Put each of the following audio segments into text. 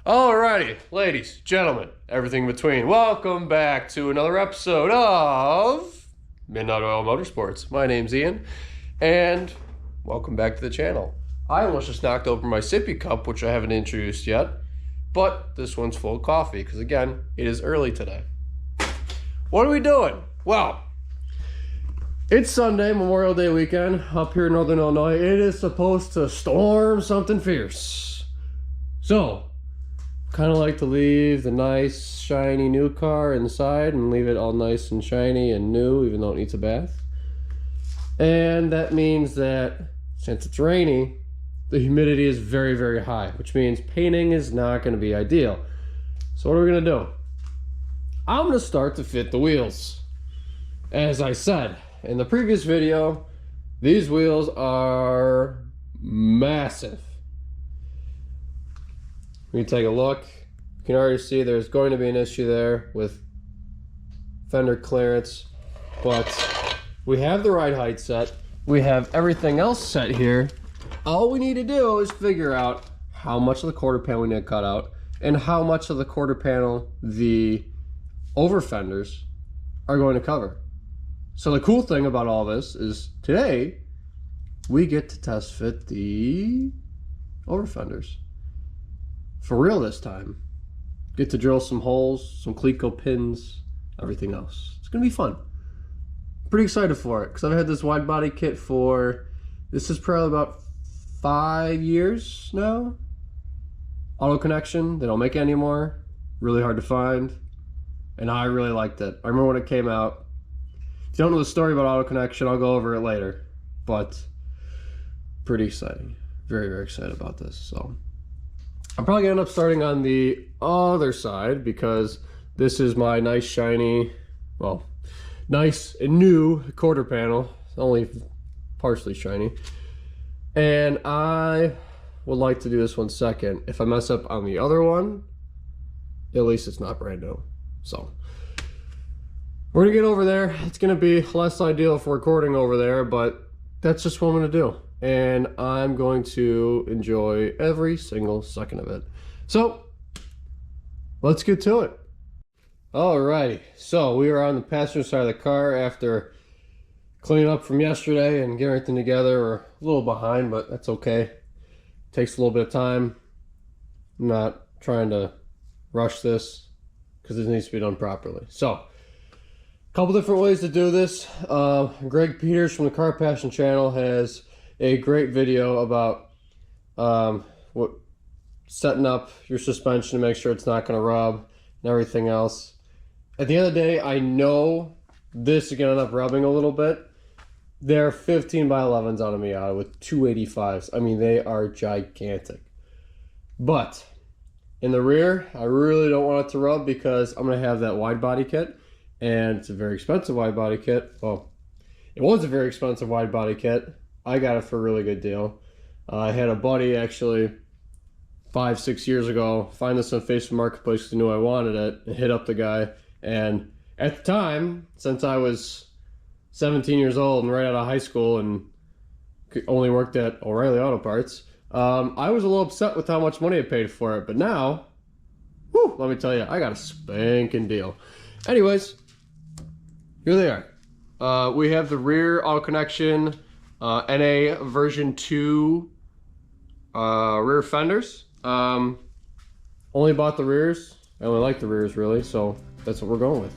Alrighty, ladies, gentlemen, everything in between. Welcome back to another episode of Midnight Oil Motorsports. My name's Ian, and welcome back to the channel. I almost just knocked over my sippy cup, which I haven't introduced yet, but this one's full of coffee, because again, it is early today. What are we doing? Well, it's Sunday, Memorial Day weekend, up here in Northern Illinois. It is supposed to storm something fierce. So, kind of like to leave the nice shiny new car inside and leave it all nice and shiny and new, even though it needs a bath. And that means that since it's rainy, the humidity is very, very high, which means painting is not going to be ideal. So what are we going to do? I'm going to start to fit the wheels. As I said in the previous video, these wheels are massive. We can take a look. You can already see there's going to be an issue there with fender clearance, but we have the ride height set. We have everything else set here. All we need to do is figure out how much of the quarter panel we need to cut out and how much of the quarter panel the over fenders are going to cover. So the cool thing about all this is today we get to test fit the over fenders. For real this time. Get to drill some holes, some Cleco pins, everything else. It's gonna be fun. Pretty excited for it because I've had this wide body kit for, this is probably about 5 years now. Autokonexion, they don't make it anymore. Really hard to find. And I really liked it. I remember when it came out. If you don't know the story about Autokonexion, I'll go over it later. But pretty exciting. Very, very excited about this. So I'm probably gonna end up starting on the other side because this is my nice shiny, well, nice and new quarter panel. It's only partially shiny. And I would like to do this one second. If I mess up on the other one, at least it's not brand new. So we're gonna get over there. It's gonna be less ideal for recording over there, but that's just what I'm gonna do. And I'm going to enjoy every single second of it. So, let's get to it. Alrighty, so we are on the passenger side of the car after cleaning up from yesterday and getting everything together. We're a little behind, but that's okay. Takes a little bit of time. I'm not trying to rush this because it needs to be done properly. So, a couple different ways to do this. Greg Peters from the Car Passion channel has a great video about setting up your suspension to make sure it's not going to rub and everything else. At the end of the day, I know this is going to end up rubbing a little bit. They're 15 by 11s on a Miata with 285s. I mean, they are gigantic. But in the rear, I really don't want it to rub because I'm going to have that wide body kit. And it's a very expensive wide body kit. Well, it was a very expensive wide body kit. I got it for a really good deal. I had a buddy actually 5-6 years ago find this on Facebook Marketplace because he knew I wanted it and hit up the guy. And at the time, since I was 17 years old and right out of high school and only worked at O'Reilly Auto Parts, I was a little upset with how much money I paid for it. But now, whew, let me tell you, I got a spanking deal. Anyways, here they are. We have the rear Autokonexion NA version 2 rear fenders. Only bought the rears. I only like the rears really, so that's what we're going with.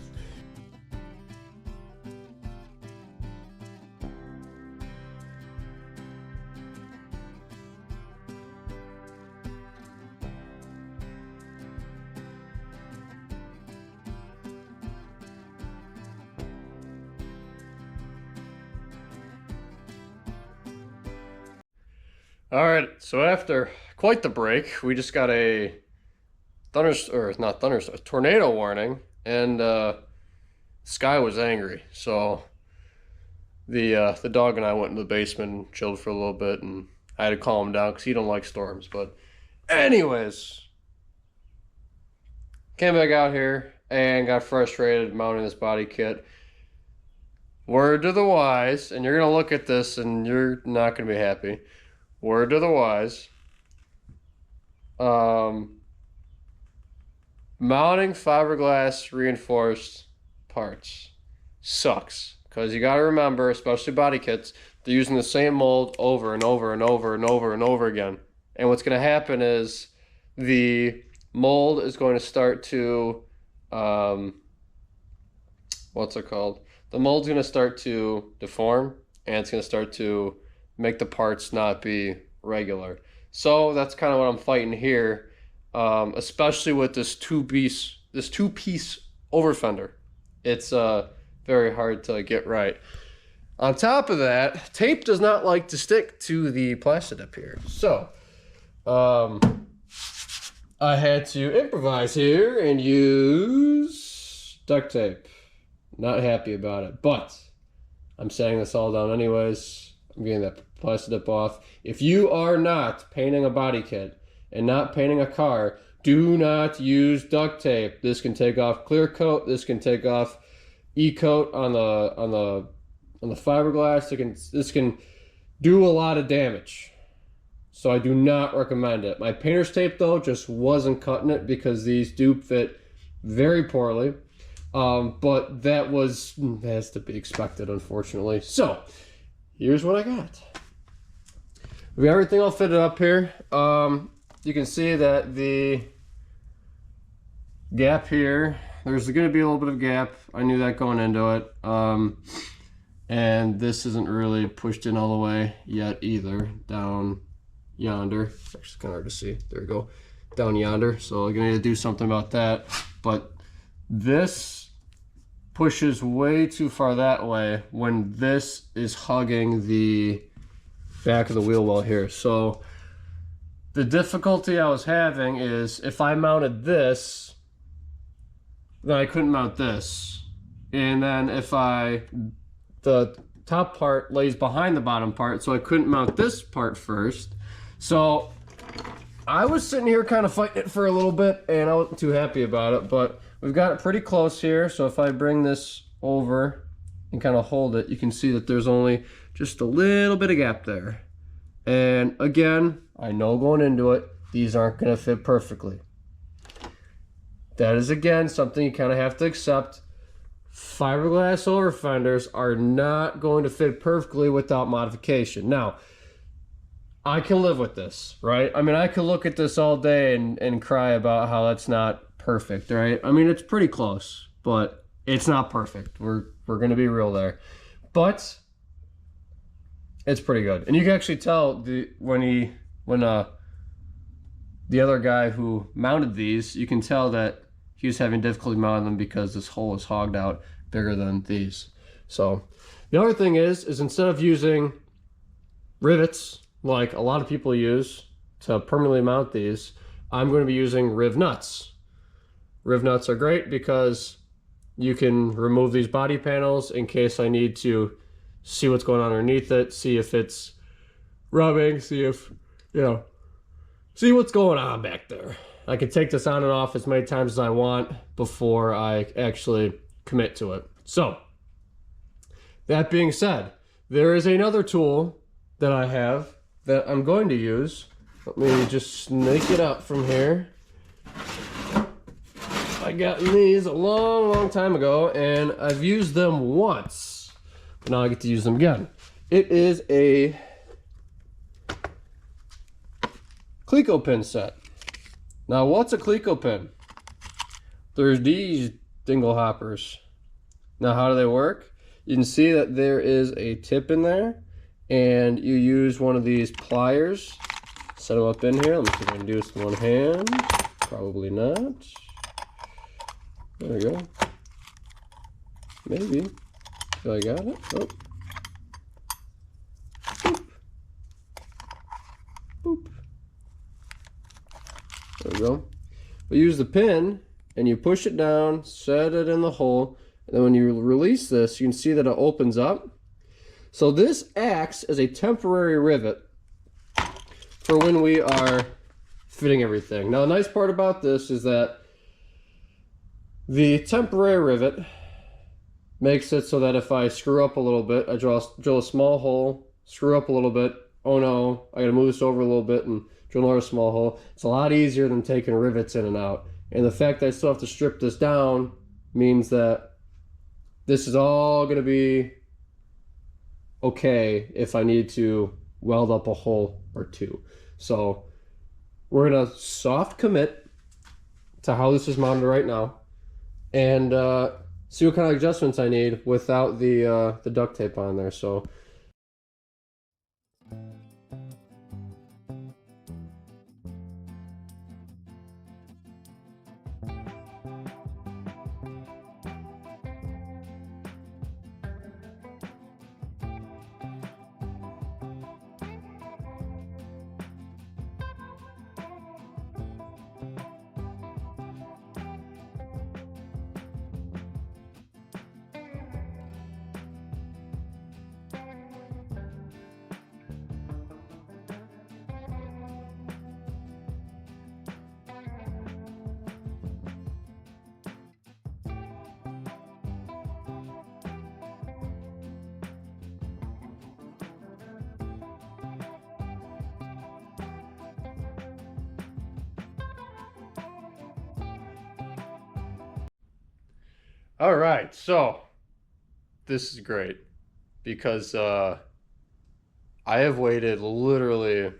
All right, so after quite the break, we just got a tornado warning, and Sky was angry. So the dog and I went into the basement and chilled for a little bit, and I had to calm him down because he don't like storms. But anyways, came back out here and got frustrated mounting this body kit. Word to the wise, and you're gonna look at this and you're not gonna be happy. Word to the wise. mounting fiberglass reinforced parts sucks, because you got to remember, especially body kits, they're using the same mold over and over and over and over and over again. And what's going to happen is the mold is going to start to, what's it called? The mold's going to start to deform, and it's going to start to make the parts not be regular. So that's kind of what I'm fighting here, especially with this two-piece over fender. It's very hard to get right. On top of that, tape does not like to stick to the plastic up here. So I had to improvise here and use duct tape. Not happy about it, but I'm sanding this all down anyways. I'm getting that plastic dip off. If you are not painting a body kit and not painting a car, do not use duct tape. This can take off clear coat. This can take off e-coat on the fiberglass. This can do a lot of damage. So I do not recommend it. My painter's tape though just wasn't cutting it, because these do fit very poorly. But that has to be expected, unfortunately. So here's what I got. We got everything all fitted up here. You can see that the gap here, there's going to be a little bit of gap. I knew that going into it. And this isn't really pushed in all the way yet either, down yonder. It's actually kind of hard to see. There we go. Down yonder. So I'm going to do something about that. But this pushes way too far that way when this is hugging the back of the wheel well here. So the difficulty I was having is if I mounted this, then I couldn't mount this. And then if the top part lays behind the bottom part, so I couldn't mount this part first. So I was sitting here kind of fighting it for a little bit, and I wasn't too happy about it, but we've got it pretty close here. So if I bring this over and kind of hold it, you can see that there's only just a little bit of gap there. And again, I know going into it, these aren't going to fit perfectly. That is, again, something you kind of have to accept. Fiberglass over fenders are not going to fit perfectly without modification. Now, I can live with this, right? I mean, I could look at this all day and cry about how that's not perfect, right? I mean, it's pretty close, but it's not perfect. We're going to be real there. But it's pretty good. And you can actually tell when the other guy who mounted these, you can tell that he was having difficulty mounting them because this hole is hogged out bigger than these. So the other thing is instead of using rivets like a lot of people use to permanently mount these, I'm going to be using riv nuts. Riv nuts are great because you can remove these body panels in case I need to see what's going on underneath it, see if it's rubbing, see if, see what's going on back there. I can take this on and off as many times as I want before I actually commit to it. So, that being said, there is another tool that I have that I'm going to use. Let me just snake it up from here. I got these a long time ago, and I've used them once. But now I get to use them again. It is a Cleco pin set. Now, what's a Cleco pin? There's these dingle hoppers. Now, how do they work? You can see that there is a tip in there, and you use one of these pliers. Set them up in here. Let me see if I can do this with one hand. Probably not. There we go. Maybe. Feel I got it. Oh. Boop. Boop. There we go. We use the pin and you push it down, set it in the hole, and then when you release this, you can see that it opens up. So this acts as a temporary rivet for when we are fitting everything. Now, the nice part about this is that the temporary rivet makes it so that if I screw up a little bit, I drill a small hole, screw up a little bit, oh no, I gotta move this over a little bit and drill another small hole. It's a lot easier than taking rivets in and out. And the fact that I still have to strip this down means that this is all going to be okay if I need to weld up a hole or two. So we're going to soft commit to how this is mounted right now and see what kind of adjustments I need without the duct tape on there. So all right, so this is great because I have waited literally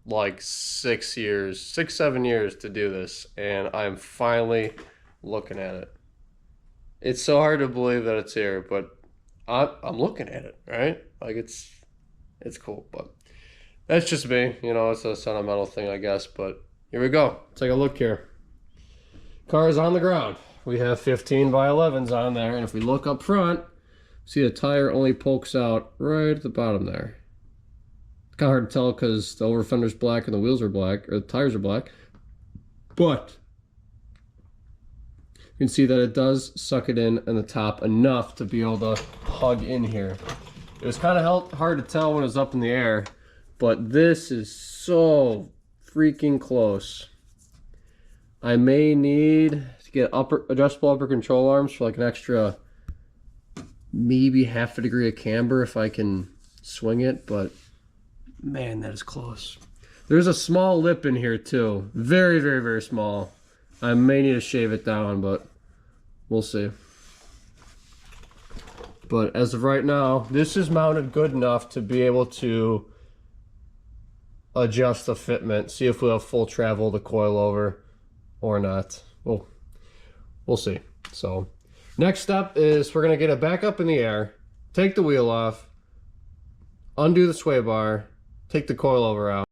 like 6 years, 7 years to do this, and I'm finally looking at it. It's so hard to believe that it's here, but I'm looking at it, right? Like it's cool, but that's just me, you know, it's a sentimental thing, I guess, but here we go. Take a look here. Car is on the ground. We have 15 by 11s on there, and if we look up front, see the tire only pokes out right at the bottom there. It's kind of hard to tell because the over fender's black and the wheels are black, or the tires are black, but you can see that it does suck it in the top enough to be able to hug in here. It was kind of hard to tell when it was up in the air, but this is so freaking close. I may need to get adjustable upper control arms for like an extra, maybe half a degree of camber if I can swing it, but man, that is close. There's a small lip in here too. Very, very, very small. I may need to shave it down, but we'll see. But as of right now, this is mounted good enough to be able to adjust the fitment, see if we'll have full travel the coilover or not. We'll see. So next step is we're going to get it back up in the air, take the wheel off, undo the sway bar, take the coilover out.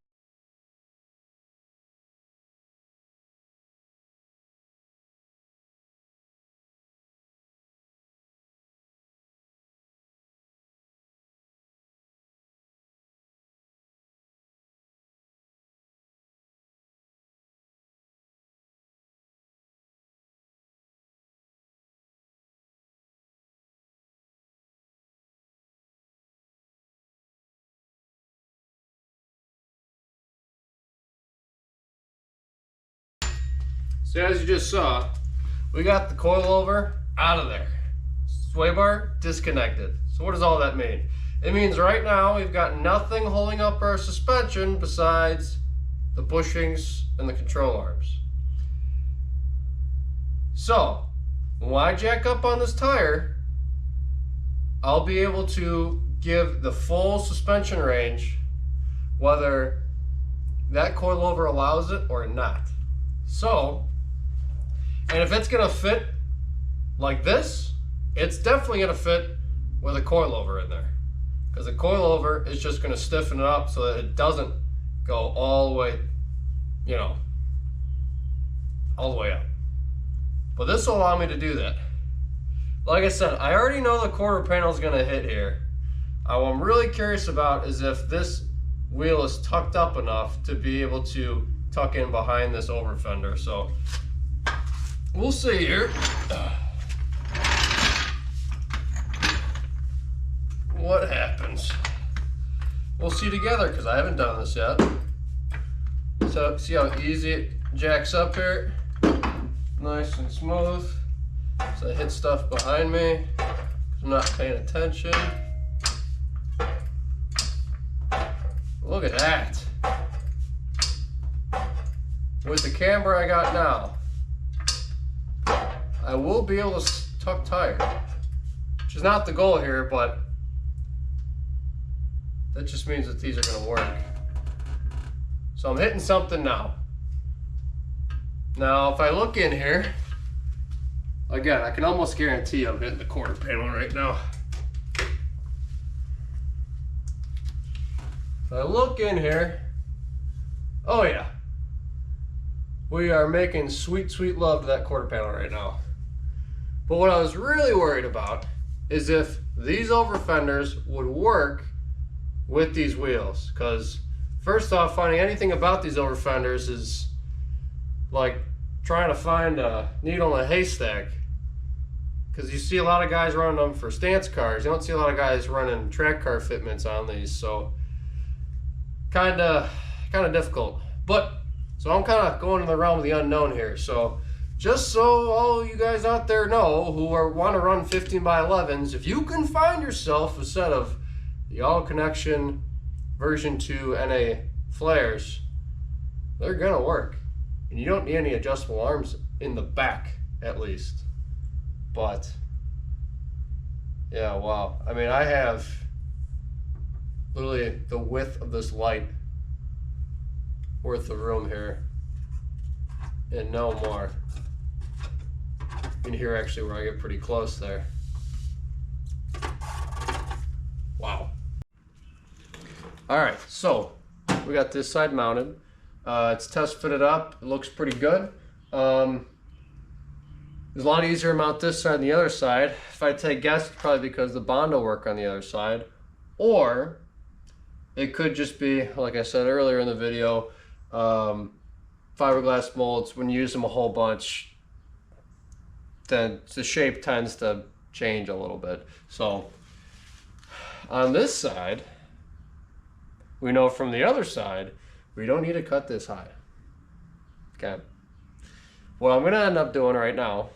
So as you just saw, we got the coilover out of there. Sway bar disconnected. So what does all that mean? It means right now we've got nothing holding up our suspension besides the bushings and the control arms. So when I jack up on this tire, I'll be able to give the full suspension range whether that coilover allows it or not. So, and if it's gonna fit like this, it's definitely gonna fit with a coilover in there. Because the coilover is just gonna stiffen it up so that it doesn't go all the way, you know, all the way up. But this will allow me to do that. Like I said, I already know the quarter panel is gonna hit here. What I'm really curious about is if this wheel is tucked up enough to be able to tuck in behind this over fender. So we'll see here. What happens? We'll see together because I haven't done this yet. So see how easy it jacks up here? Nice and smooth. So I hit stuff behind me. I'm not paying attention. Look at that. with the camber I got now, I will be able to tuck tire, which is not the goal here, but that just means that these are going to work. So I'm hitting something now. Now, if I look in here, again, I can almost guarantee I'm hitting the quarter panel right now. If I look in here, oh yeah, we are making sweet, sweet love to that quarter panel right now. But what I was really worried about is if these over fenders would work with these wheels. Because first off, finding anything about these over fenders is like trying to find a needle in a haystack. Because you see a lot of guys running them for stance cars. You don't see a lot of guys running track car fitments on these. So kind of difficult. But so I'm kind of going in the realm of the unknown here. So just so all you guys out there know who want to run 15 by 11s, if you can find yourself a set of the Autokonexion version 2 NA flares, they're gonna work. And you don't need any adjustable arms in the back, at least. But yeah, wow. I mean, I have literally the width of this light worth of room here, and no more. You can hear actually where I get pretty close there. Wow. All right, so we got this side mounted. It's test fitted up. It looks pretty good. It's a lot easier to mount this side than the other side. If I take a guess, it's probably because the bond will work on the other side, or it could just be, like I said earlier in the video, fiberglass molds, when you use them a whole bunch, then the shape tends to change a little bit. So on this side, we know from the other side, we don't need to cut this high. Okay. What I'm gonna end up doing right now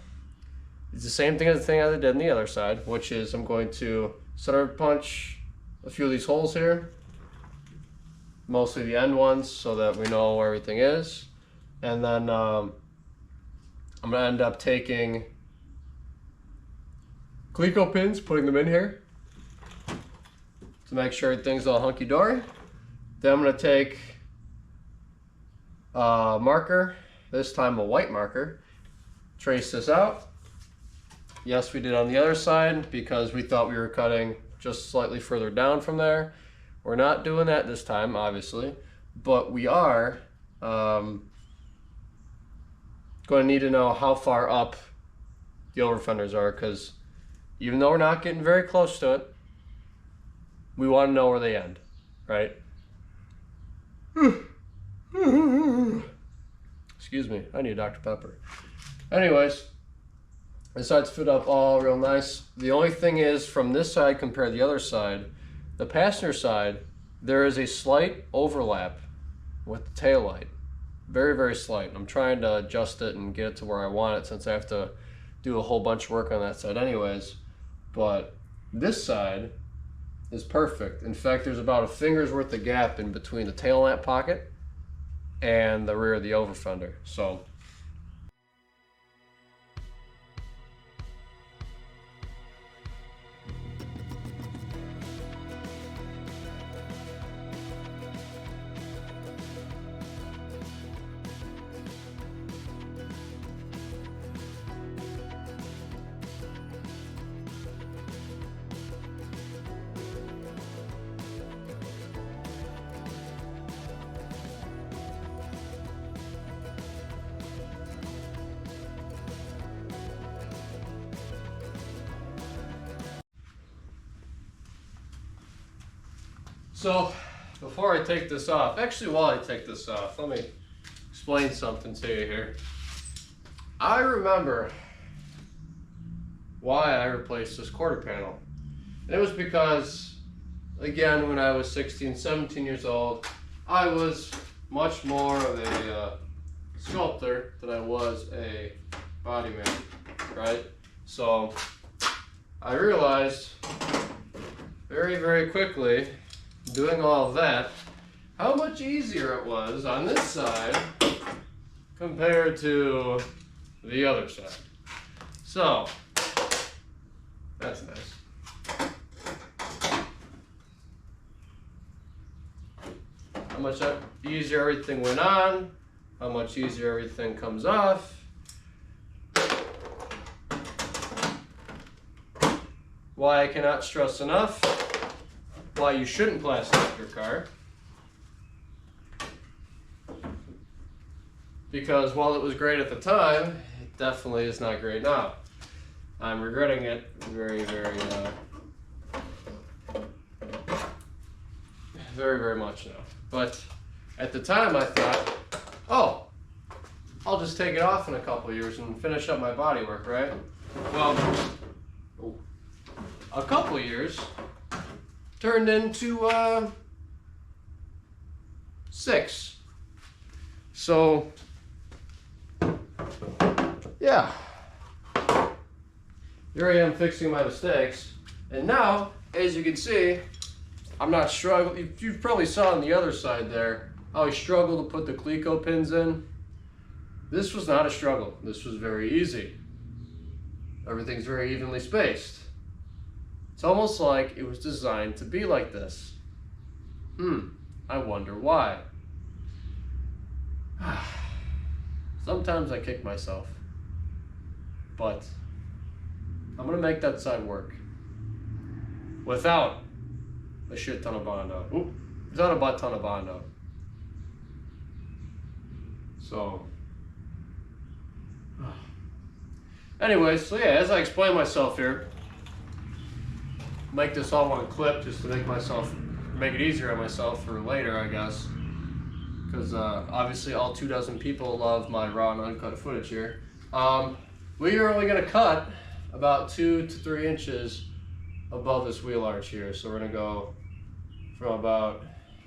is the same thing as the thing I did on the other side, which is I'm going to center punch a few of these holes here, mostly the end ones, so that we know where everything is. And then I'm gonna end up taking Glico pins, putting them in here to make sure everything's all hunky-dory. Then I'm gonna take a marker, this time a white marker, trace this out. Yes, we did on the other side because we thought we were cutting just slightly further down from there. We're not doing that this time, obviously, but we are going to need to know how far up the over fenders are, because even though we're not getting very close to it, we want to know where they end, right? Excuse me, I need a Dr. Pepper. Anyways, this side's fit up all real nice. The only thing is, from this side compared to the other side, the passenger side, there is a slight overlap with the tail light. Very, very slight. I'm trying to adjust it and get it to where I want it, since I have to do a whole bunch of work on that side anyways. But this side is perfect. In fact, there's about a finger's worth of gap in between the tail lamp pocket and the rear of the over fender. So So before I take this off, actually while I take this off, let me explain something to you here. I remember why I replaced this quarter panel. And it was because, again, when I was 16, 17 years old, I was much more of a sculptor than I was a body man, right? So I realized very, very quickly, doing all of that, how much easier it was on this side compared to the other side. So, that's nice. How much easier everything went on, how much easier everything comes off. Why I cannot stress enough, why you shouldn't plastic up your car. Because while it was great at the time, it definitely is not great now. I'm regretting it very, very much now. But at the time I thought, oh, I'll just take it off in a couple years and finish up my body work, right? Well, a couple years turned into 6. So, yeah. Here I am fixing my mistakes. And now, as you can see, I'm not struggling. You probably saw on the other side there how I struggled to put the Cleco pins in. This was not a struggle. This was very easy. Everything's very evenly spaced. It's almost like it was designed to be like this. I wonder why. Sometimes I kick myself, but I'm gonna make that side work without a shit ton of Bondo. Without a butt ton of Bondo. So, anyways, so yeah, as I explain myself here, make this all one clip just to make it easier on myself for later, I guess. Because obviously all 24 people love my raw and uncut footage here. We are only going to cut about 2 to 3 inches above this wheel arch here. So we're going to go from about,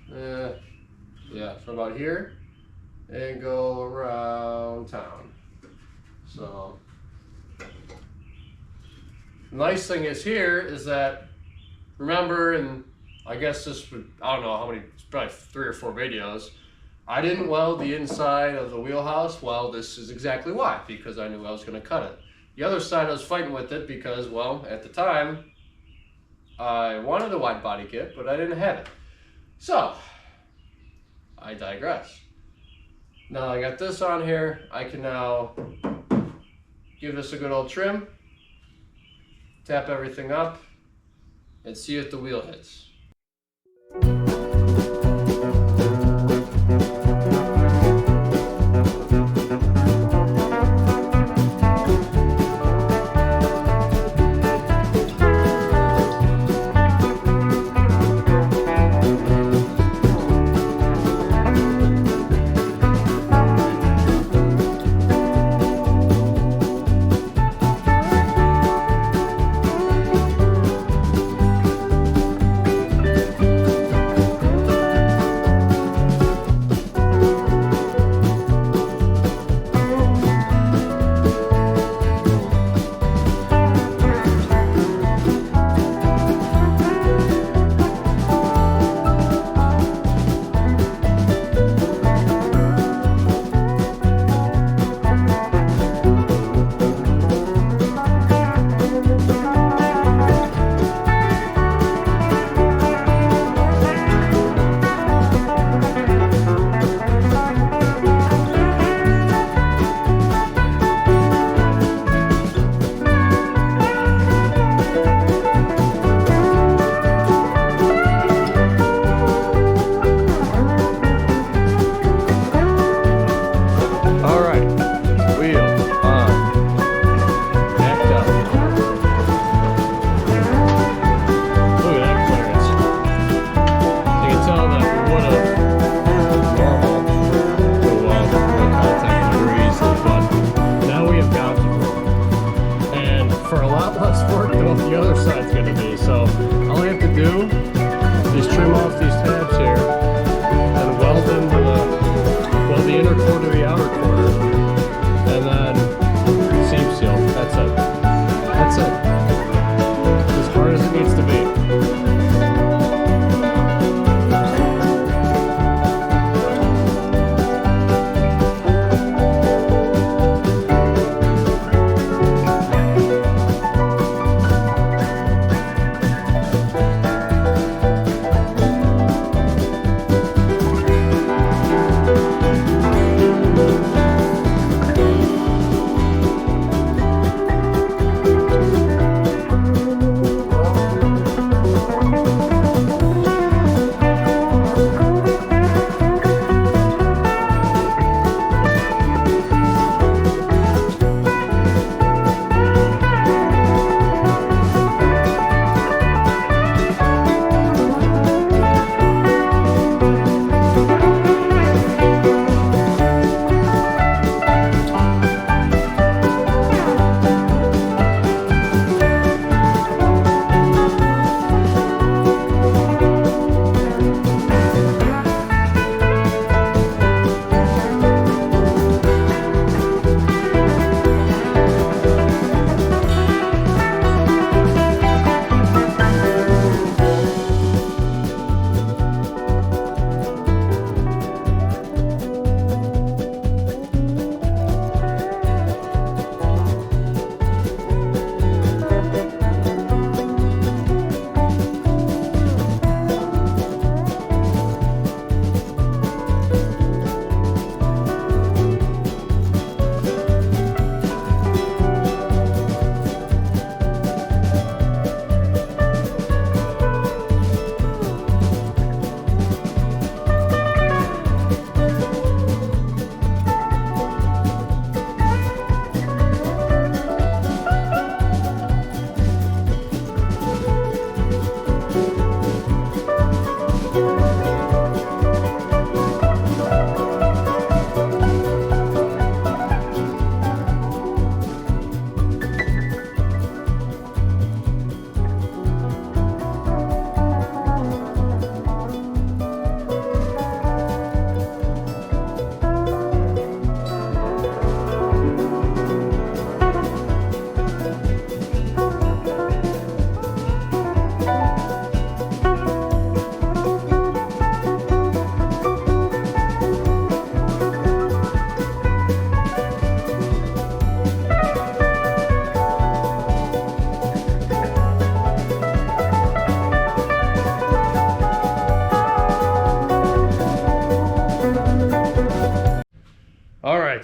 from about here and go around town. So, the nice thing is here is that, remember, and I guess this would, I don't know how many, it's probably 3 or 4 videos, I didn't weld the inside of the wheelhouse. Well, this is exactly why, because I knew I was going to cut it. The other side I was fighting with it because, well, at the time, I wanted a wide body kit, but I didn't have it. So, I digress. Now I got this on here, I can now give this a good old trim, tap everything up, and see if the wheel hits.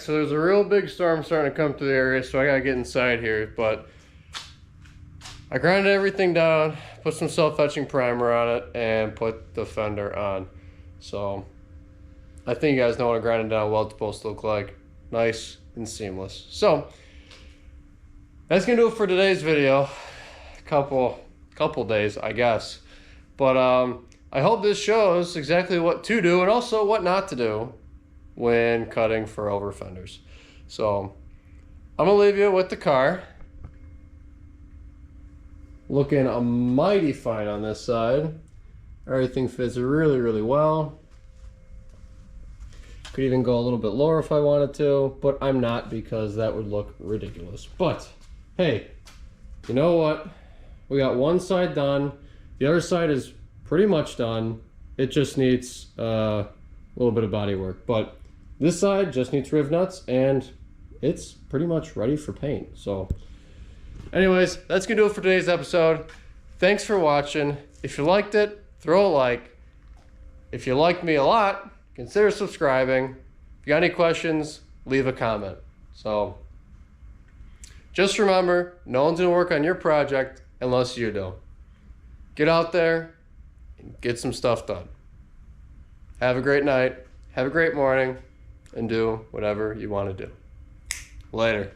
so there's a real big storm starting to come through the area, so I gotta get inside here, but I grinded everything down, put some self-etching primer on it, and put the fender on. So I think you guys know what a grinded down weld's supposed to look like. Nice and seamless. So that's gonna do it for today's video. Couple days, I guess. But I hope this shows exactly what to do and also what not to do when cutting for over fenders. So I'm gonna leave you with the car. Looking mighty fine on this side. Everything fits really, really well. Could even go a little bit lower if I wanted to, but I'm not because that would look ridiculous. But hey, you know what? We got one side done. The other side is pretty much done. It just needs a little bit of body work. But this side just needs riv nuts and it's pretty much ready for paint. So anyways, that's gonna do it for today's episode. Thanks for watching. If you liked it, throw a like. If you liked me a lot, consider subscribing. If you got any questions, leave a comment. So just remember, no one's gonna work on your project unless you do. Get out there and get some stuff done. Have a great night, have a great morning, and do whatever you want to do. Later.